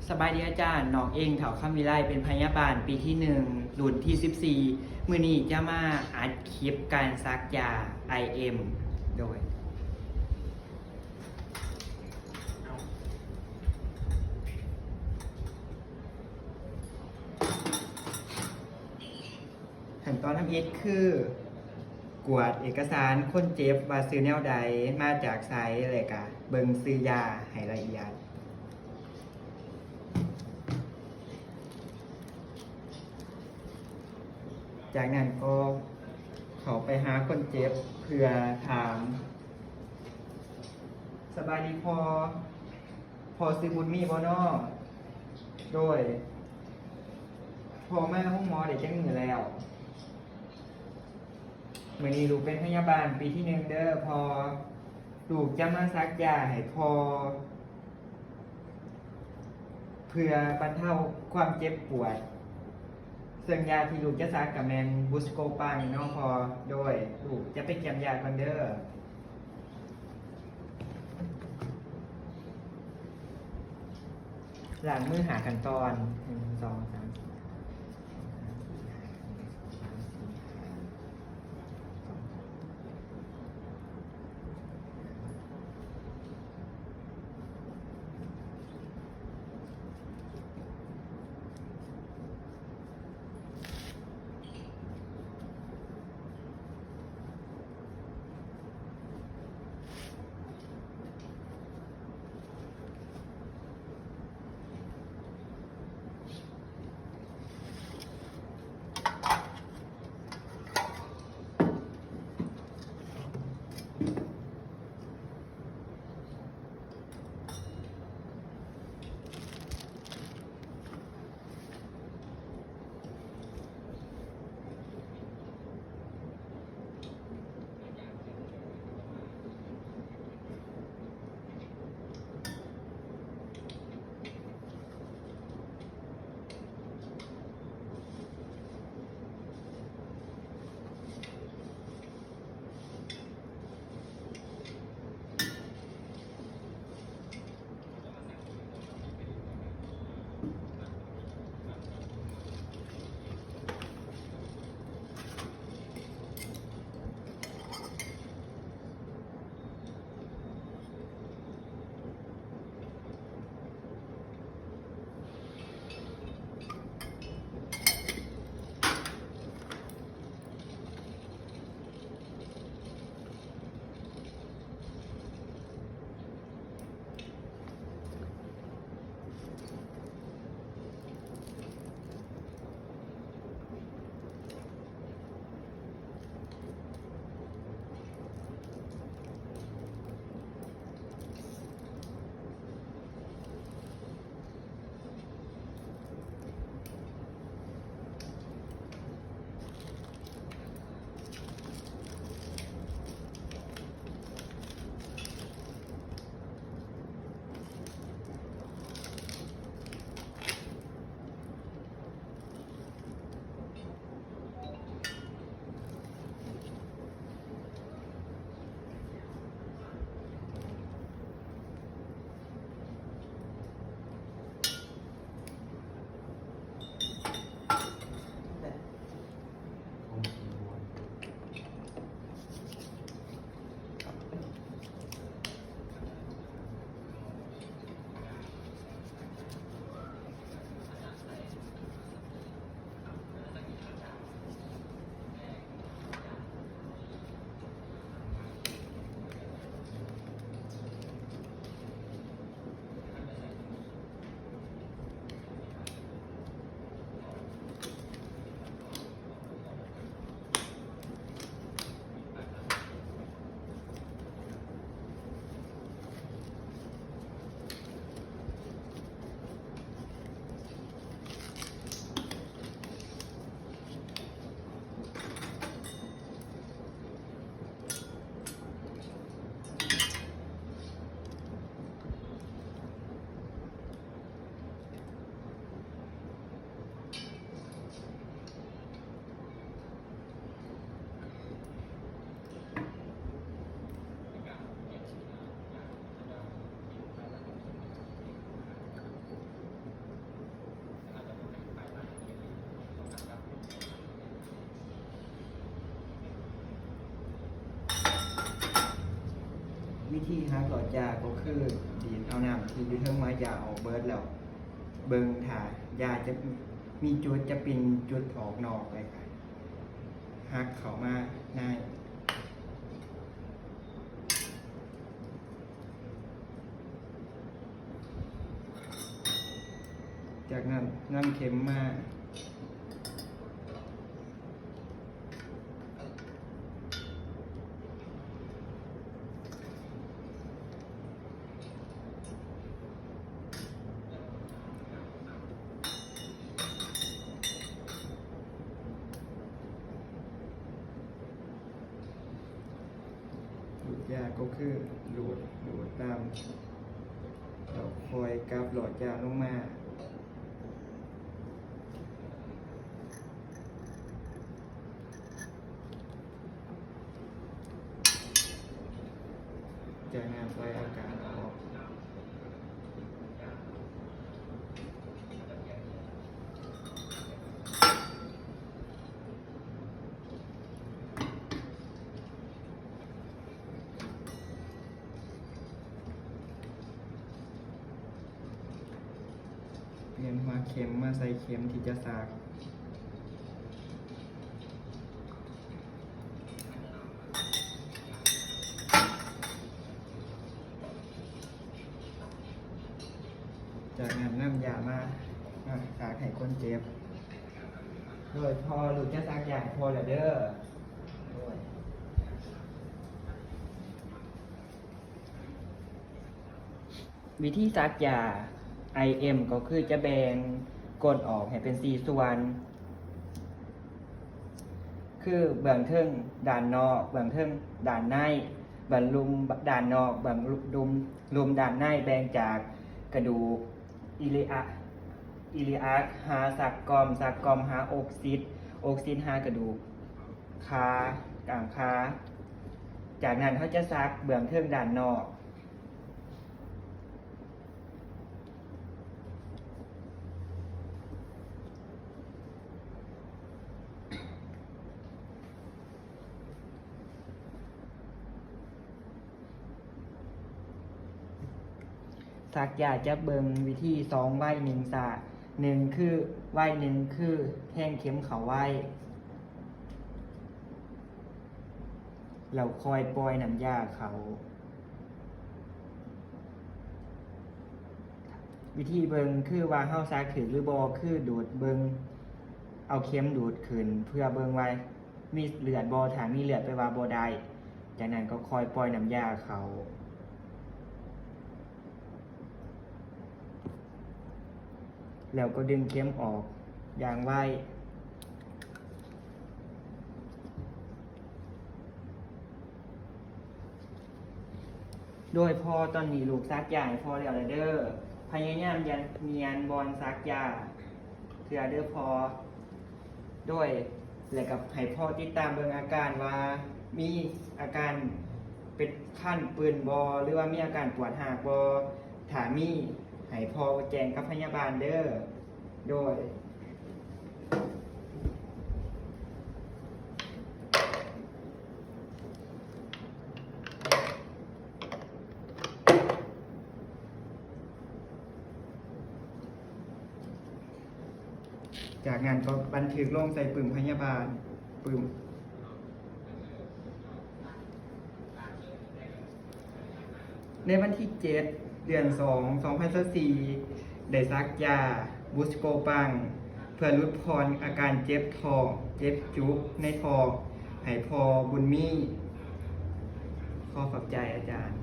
สบายดีอาจารย์น้องเองเถาคำวิไลเป็นพยาบาลปีที่1รุ่นที่14มื้อนี้จะมาอัดคลิปการซักยา IM โดยขั้นตอนทำอิฐคือกวดเอกสารคนเจ็บว่าซื้อแนวใดมาจากไซต์อะไรกะเบิ่งซื้อยาให้ละเอียดจากนั้นก็เขาไปหาคนเจ็บเพื่อถามสบายดีพอซื้อบุญมีบ่นอโดย พอมาห้องหมอได้จังมือแล้วมื้อนี้ลูกเป็นพยาบาลปีที่1เด้อพอลูกจะมาซักยาให้พอเพื่อบรรเทาความเจ็บปวดซึ่งยาที่ลูกจะซักกับแมนบุสโกปังเนาะพอโดยลูกจะไปเก็บยาก่อนเด้อหลังมือหาขั้นตอน1 2 3 ฮักหลอดยาก็คือดีดเอาน้ำที่อยู่เทิงไม้ยาออกเบิดแล้วเบิ่งถ้ายาจะมีจุดจะเป็นจุดออกนอกเลยค่ะฮักเข้ามาง่ายจากนั้นนำเข็มมาดูดยาก็คือดูดตามเราคอยกับหลอดยาลงมาจากนั้นปล่อยอากาศออกเปลี่ยนหัวเข็มมาใส่เข็มที่จะสากจากนั้นนำยามาสากให้คนเจ็บโดยพอหลุดจะสากยาพอแล้วเด้อด้วยวิธีซักยา IM ก็คือจะแบ่งกดออกให้เป็น4ส่วน คือเบื้องเทิงด้านนอกเบื้องเทิงด้านในเบื้องลุมด้านนอกเบื้องลุมด้านในแบ่งจากกระดูกอิลิอักหาสักกอมหาอกซิดหากระดูกขากลางขาจากนั้นเขาจะซักเบื้องเทิงด้านนอกซักยาจะเบิ่งวิธี2 ไว้ 1 สา1คือไว้ 1คือแทงเข็มเข้าไว้เราคอยปล่อยน้ำยาเขาวิธีเบิ่งคือว่าเฮาซักถือหรือบ่คือดูดเบิ่งเอาเข็มดูดขึ้นเพื่อเบิ่งไว้มีเลือดบ่ถ้ามีเลือดไปว่าบ่ได้จากนั้นก็คอยปล่อยน้ำยาเขาแล้วก็ดึงเข็มออกอย่างไวโดยพอตอนนี้ลูกซักยาพอแล้วเด้อพยายามยันเนียนบอลซักยาเพื่อเด้อพอด้วยแล้วกับให้พ่อติดตามเบิ่งอาการว่ามีอาการเป็นขั้นปืนบอหรือว่ามีอาการปวดหากบอถ้ามีให้พ่อแจ้งกับพยาบาลเด้อโดยจากงานก็บันทึกลงใส่ปึ่มพยาบาลปึ่มในวันที่7 เดือน 2 2024ได้ซักยาบูสโกปังเพื่อลดพรอาการเจ็บท้องเจ็บจุกในท้องให้พอบุญมีขอขอบใจอาจารย์